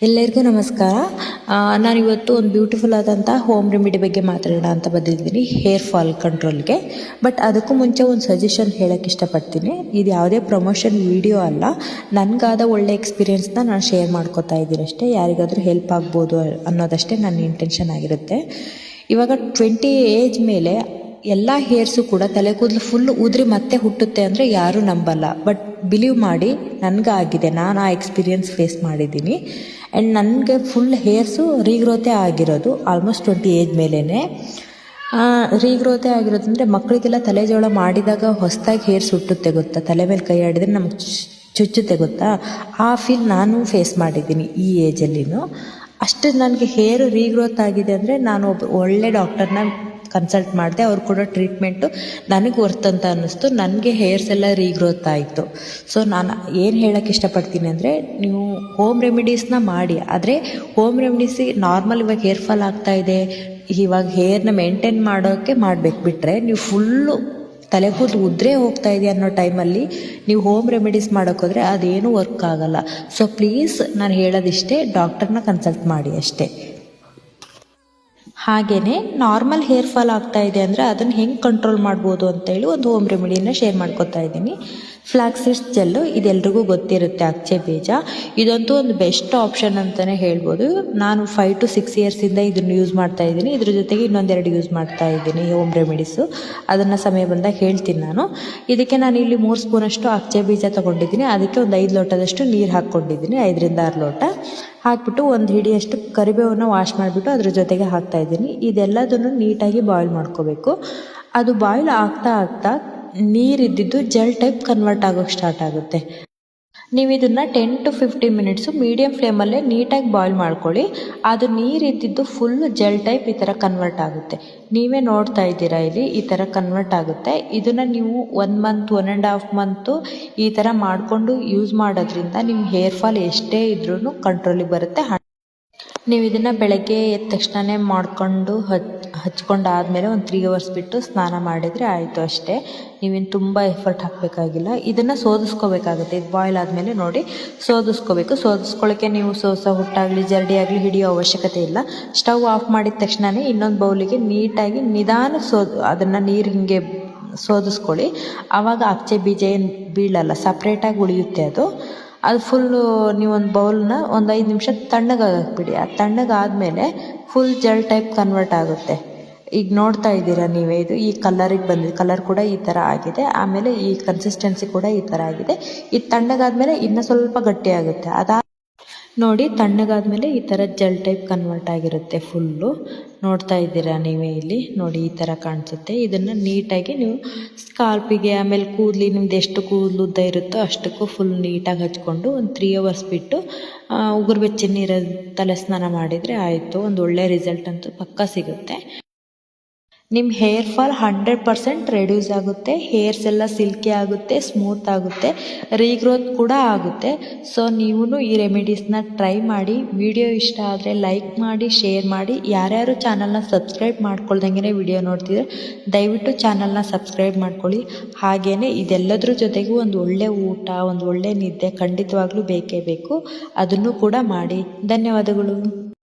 ಎಲ್ಲರಿಗೂ ನಮಸ್ಕಾರ. ನಾನಿವತ್ತು ಒಂದು ಬ್ಯೂಟಿಫುಲ್ ಆದಂಥ ಹೋಮ್ ರೆಮಿಡಿ ಬಗ್ಗೆ ಮಾತಾಡೋಣ ಅಂತ ಬಂದಿದ್ದೀನಿ, ಹೇರ್ ಫಾಲ್ ಕಂಟ್ರೋಲ್ಗೆ. ಬಟ್ ಅದಕ್ಕೂ ಮುಂಚೆ ಒಂದು ಸಜೆಷನ್ ಹೇಳೋಕ್ಕೆ ಇಷ್ಟಪಡ್ತೀನಿ. ಇದು ಯಾವುದೇ ಪ್ರಮೋಷನ್ ವಿಡಿಯೋ ಅಲ್ಲ, ನನಗಾದ ಒಳ್ಳೆ ಎಕ್ಸ್ಪೀರಿಯೆನ್ಸ್ನ ನಾನು ಶೇರ್ ಮಾಡ್ಕೋತಾ ಇದ್ದೀನಿ ಅಷ್ಟೇ. ಯಾರಿಗಾದರೂ ಹೆಲ್ಪ್ ಆಗ್ಬೋದು ಅನ್ನೋದಷ್ಟೇ ನನ್ನ ಇಂಟೆನ್ಷನ್ ಆಗಿರುತ್ತೆ. ಇವಾಗ 20 ಏಜ್ ಮೇಲೆ ಎಲ್ಲ ಹೇರ್ಸು ಕೂಡ ತಲೆ ಕೂದಲು ಫುಲ್ ಉದುರಿ ಮತ್ತೆ ಹುಟ್ಟುತ್ತೆ ಅಂದರೆ ಯಾರೂ ನಂಬಲ್ಲ. ಬಟ್ ಬಿಲೀವ್ ಮಾಡಿ, ನನಗಾಗಿದೆ, ನಾನು ಆ ಎಕ್ಸ್ಪೀರಿಯೆನ್ಸ್ ಫೇಸ್ ಮಾಡಿದ್ದೀನಿ. ಆ್ಯಂಡ್ ನನಗೆ ಫುಲ್ ಹೇರ್ಸು ರೀಗ್ರೋತೆ ಆಗಿರೋದು ಆಲ್ಮೋಸ್ಟ್ 20 ಏಜ್ ಮೇಲೇ. ರೀಗ್ರೋತೆ ಆಗಿರೋದಂದರೆ ಮಕ್ಕಳಿಗೆಲ್ಲ ತಲೆ ಜೋಳ ಮಾಡಿದಾಗ ಹೊಸದಾಗಿ ಹೇರ್ಸ್ ಹುಟ್ಟುತ್ತೆ ಗೊತ್ತಾ, ತಲೆ ಮೇಲೆ ಕೈ ಆಡಿದ್ರೆ ನಮಗೆ ಚುಚ್ಚುತ್ತೆ ಗೊತ್ತಾ, ಆ ಫೀಲ್ ನಾನು ಫೇಸ್ ಮಾಡಿದ್ದೀನಿ ಈ ಏಜಲ್ಲಿನೂ. ಅಷ್ಟು ನನಗೆ ಹೇರ್ ರೀಗ್ರೋತ್ ಆಗಿದೆ ಅಂದರೆ ನಾನು ಒಳ್ಳೆ ಡಾಕ್ಟರ್ನ ಕನ್ಸಲ್ಟ್ ಮಾಡಿದೆ. ಅವ್ರು ಕೊಡೋ ಟ್ರೀಟ್ಮೆಂಟು ನನಗೆ ವರ್ತ್ ಅಂತ ಅನ್ನಿಸ್ತು. ನನಗೆ ಹೇರ್ಸ್ ಎಲ್ಲ ರೀಗ್ರೋತ್ ಆಯಿತು. ಸೊ ನಾನು ಏನು ಹೇಳೋಕ್ಕೆ ಇಷ್ಟಪಡ್ತೀನಿ ಅಂದರೆ, ನೀವು ಹೋಮ್ ರೆಮಿಡೀಸ್ನ ಮಾಡಿ. ಆದರೆ ಹೋಮ್ ರೆಮಿಡೀಸಿಗೆ ನಾರ್ಮಲ್ ಇವಾಗ ಹೇರ್ ಫಾಲ್ ಆಗ್ತಾಯಿದೆ, ಇವಾಗ ಹೇರ್ನ ಮೇಂಟೈನ್ ಮಾಡೋಕ್ಕೆ ಮಾಡಬೇಕು. ಬಿಟ್ಟರೆ ನೀವು ಫುಲ್ಲು ತಲೆ ಕೂದಲು ಉದ್ರೇ ಹೋಗ್ತಾ ಇದೆ ಅನ್ನೋ ಟೈಮಲ್ಲಿ ನೀವು ಹೋಮ್ ರೆಮಿಡೀಸ್ ಮಾಡೋಕ್ಕೋದ್ರೆ ಅದೇನೂ ವರ್ಕ್ ಆಗಲ್ಲ. ಸೊ ಪ್ಲೀಸ್ ನಾನು ಹೇಳೋದಿಷ್ಟೇ, ಡಾಕ್ಟರ್ನ ಕನ್ಸಲ್ಟ್ ಮಾಡಿ ಅಷ್ಟೇ. ಹಾಗೆಯೇ ನಾರ್ಮಲ್ ಹೇರ್ ಫಾಲ್ ಆಗ್ತಾ ಇದೆ ಅಂದರೆ ಅದನ್ನು ಹೆಂಗೆ ಕಂಟ್ರೋಲ್ ಮಾಡ್ಬೋದು ಅಂತೇಳಿ ಒಂದು ಹೋಮ್ ರೆಮಿಡಿನ ಶೇರ್ ಮಾಡ್ಕೊತಾ ಇದ್ದೀನಿ. ಫ್ಲಾಕ್ಸ್ ಸೀಡ್ಸ್ ಜೆಲ್ಲು, ಇದೆಲ್ರಿಗೂ ಗೊತ್ತಿರುತ್ತೆ, ಅಚ್ಚೆ ಬೀಜ. ಇದಂತೂ ಒಂದು ಬೆಸ್ಟ್ ಆಪ್ಷನ್ ಅಂತಲೇ ಹೇಳ್ಬೋದು. ನಾನು 5 to 6 ಇಯರ್ಸಿಂದ ಇದನ್ನು ಯೂಸ್ ಮಾಡ್ತಾ ಇದ್ದೀನಿ. ಇದ್ರ ಜೊತೆಗೆ ಇನ್ನೊಂದೆರಡು ಯೂಸ್ ಮಾಡ್ತಾ ಇದ್ದೀನಿ ಹೋಮ್ ರೆಮಿಡೀಸು. ಅದನ್ನು ಸಮಯ ಬಂದಾಗ ಹೇಳ್ತೀನಿ ನಾನು. ಇದಕ್ಕೆ ನಾನು ಇಲ್ಲಿ 3 ಸ್ಪೂನಷ್ಟು ಅಚ್ಚೆ ಬೀಜ ತೊಗೊಂಡಿದ್ದೀನಿ. ಅದಕ್ಕೆ ಒಂದು 5 ಲೋಟದಷ್ಟು ನೀರು ಹಾಕ್ಕೊಂಡಿದ್ದೀನಿ, 5 ರಿಂದ 6 ಲೋಟ ಹಾಕ್ಬಿಟ್ಟು ಒಂದು ಹಿಡಿಯಷ್ಟು ಕರಿಬೇವನ್ನ ವಾಶ್ ಮಾಡಿಬಿಟ್ಟು ಅದ್ರ ಜೊತೆಗೆ ಹಾಕ್ತಾ ಇದ್ದೀನಿ. ಇದೆಲ್ಲದನ್ನು ನೀಟಾಗಿ ಬಾಯ್ಲ್ ಮಾಡ್ಕೋಬೇಕು. ಅದು ಬಾಯ್ಲ್ ಆಗ್ತಾ ಆಗ್ತಾ ನೀರಿದ್ದಿದ್ದು ಜೆಲ್ ಟೈಪ್ ಕನ್ವರ್ಟ್ ಆಗೋಕ್ಕೆ ಸ್ಟಾರ್ಟ್ ಆಗುತ್ತೆ. ನೀವು ಇದನ್ನು 10 to 15 ಮಿನಿಟ್ಸು ಮೀಡಿಯಮ್ ಫ್ಲೇಮಲ್ಲೇ ನೀಟಾಗಿ ಬಾಯ್ಲ್ ಮಾಡ್ಕೊಳ್ಳಿ. ಅದು ನೀರಿದ್ದಿದ್ದು ಫುಲ್ ಜೆಲ್ ಟೈಪ್ ಈ ಥರ ಕನ್ವರ್ಟ್ ಆಗುತ್ತೆ. ನೀವೇ ನೋಡ್ತಾ ಇದ್ದೀರಾ ಇಲ್ಲಿ, ಈ ಥರ ಕನ್ವರ್ಟ್ ಆಗುತ್ತೆ. ಇದನ್ನು ನೀವು 1 ಮಂತ್ 1.5 ಮಂತು ಈ ಥರ ಮಾಡಿಕೊಂಡು ಯೂಸ್ ಮಾಡೋದ್ರಿಂದ ನಿಮ್ಮ ಹೇರ್ ಫಾಲ್ ಎಷ್ಟೇ ಇದ್ರೂ ಕಂಟ್ರೋಲಿಗೆ ಬರುತ್ತೆ. ನೀವು ಇದನ್ನು ಬೆಳಗ್ಗೆ ಎದ್ದ ತಕ್ಷಣವೇ ಮಾಡಿಕೊಂಡು ಹಚ್ಕೊಂಡಾದಮೇಲೆ ಒಂದು 3 hours ಬಿಟ್ಟು ಸ್ನಾನ ಮಾಡಿದರೆ ಆಯಿತು ಅಷ್ಟೇ. ನೀವೇನು ತುಂಬ ಎಫರ್ಟ್ ಹಾಕಬೇಕಾಗಿಲ್ಲ. ಇದನ್ನು ಸೋದಿಸ್ಕೋಬೇಕಾಗುತ್ತೆ. ಇದು ಬಾಯ್ಲ್ ಆದಮೇಲೆ ನೋಡಿ ಸೋದಿಸ್ಕೋಬೇಕು. ಸೋದಿಸ್ಕೊಳ್ಳೋಕ್ಕೆ ನೀವು ಹುಟ್ಟಾಗಲಿ ಜರಡಿ ಆಗಲಿ ಹಿಡಿಯೋ ಅವಶ್ಯಕತೆ ಇಲ್ಲ. ಸ್ಟವ್ ಆಫ್ ಮಾಡಿದ ತಕ್ಷಣವೇ ಇನ್ನೊಂದು ಬೌಲಿಗೆ ನೀಟಾಗಿ ನಿಧಾನ ಅದನ್ನು ನೀರು ಹಿಂಗೆ ಸೋದಿಸ್ಕೊಳ್ಳಿ. ಆವಾಗ ಅಚ್ಚೆ ಬೀಜ ಏನು ಬೀಳಲ್ಲ, ಸಪ್ರೇಟಾಗಿ ಉಳಿಯುತ್ತೆ ಅದು ಫುಲ್ಲು. ನೀವೊಂದು ಬೌಲ್ನ ಒಂದು 5 ನಿಮಿಷ ತಣ್ಣಗಾಗಕ್ಕೆ ಆ ತಣ್ಣಗಾದಮೇಲೆ ಫುಲ್ ಜೆಲ್ ಟೈಪ್ ಕನ್ವರ್ಟ್ ಆಗುತ್ತೆ. ಈಗ ನೋಡ್ತಾ ಇದ್ದೀರಾ ನೀವೇ, ಇದು ಈ ಕಲರಿಗೆ ಬಂದಿದೆ, ಕಲರ್ ಕೂಡ ಈ ಥರ ಆಗಿದೆ. ಆಮೇಲೆ ಈ ಕನ್ಸಿಸ್ಟೆನ್ಸಿ ಕೂಡ ಈ ಥರ ಆಗಿದೆ. ಇದು ತಣ್ಣಗಾದ್ಮೇಲೆ ಇನ್ನೂ ಸ್ವಲ್ಪ ಗಟ್ಟಿ ಆಗುತ್ತೆ. ನೋಡಿ, ತಣ್ಣಗಾದ್ಮೇಲೆ ಈ ಥರ ಜೆಲ್ ಟೈಪ್ ಕನ್ವರ್ಟ್ ಆಗಿರುತ್ತೆ ಫುಲ್ಲು. ನೋಡ್ತಾ ಇದ್ದೀರಾ ನೀವೇ ಇಲ್ಲಿ ನೋಡಿ, ಈ ಥರ ಕಾಣಿಸುತ್ತೆ. ಇದನ್ನು ನೀಟಾಗಿ ನೀವು ಸ್ಕಾಲ್ಪಿಗೆ, ಆಮೇಲೆ ಕೂದಲಿ ನಿಮ್ದು ಎಷ್ಟು ಕೂದಲು ಉದ್ದ ಇರುತ್ತೋ ಅಷ್ಟಕ್ಕೂ ಫುಲ್ ನೀಟಾಗಿ ಹಚ್ಕೊಂಡು ಒಂದು 3 hours ಬಿಟ್ಟು ಉಗುರು ಬೆಚ್ಚ ನೀರಲ್ಲಿ ತಲೆ ಸ್ನಾನ ಮಾಡಿದರೆ ಆಯಿತು. ಒಂದು ಒಳ್ಳೆ ರಿಸಲ್ಟ್ ಅಂತೂ ಪಕ್ಕಾ ಸಿಗುತ್ತೆ. ನಿಮ್ಮ ಹೇರ್ ಫಾಲ್ 100% ರೆಡ್ಯೂಸ್ ಆಗುತ್ತೆ. ಹೇರ್ಸ್ ಎಲ್ಲ ಸಿಲ್ಕಿ ಆಗುತ್ತೆ, ಸ್ಮೂತ್ ಆಗುತ್ತೆ, ರೀಗ್ರೋತ್ ಕೂಡ ಆಗುತ್ತೆ. ಸೊ ನೀವು ಈ ರೆಮಿಡೀಸ್ನ ಟ್ರೈ ಮಾಡಿ. ವಿಡಿಯೋ ಇಷ್ಟ ಆದರೆ ಲೈಕ್ ಮಾಡಿ, ಶೇರ್ ಮಾಡಿ. ಯಾರ್ಯಾರು ಚಾನಲ್ನ ಸಬ್ಸ್ಕ್ರೈಬ್ ಮಾಡ್ಕೊಳ್ದಂಗೆ ವಿಡಿಯೋ ನೋಡ್ತಿದ್ರೆ ದಯವಿಟ್ಟು ಚಾನಲ್ನ ಸಬ್ಸ್ಕ್ರೈಬ್ ಮಾಡ್ಕೊಳ್ಳಿ. ಹಾಗೆಯೇ ಇದೆಲ್ಲದ್ರ ಜೊತೆಗೂ ಒಂದು ಒಳ್ಳೆ ಊಟ, ಒಂದು ಒಳ್ಳೆ ನಿದ್ದೆ ಖಂಡಿತವಾಗ್ಲೂ ಬೇಕೇ ಬೇಕು. ಅದನ್ನು ಕೂಡ ಮಾಡಿ. ಧನ್ಯವಾದಗಳು.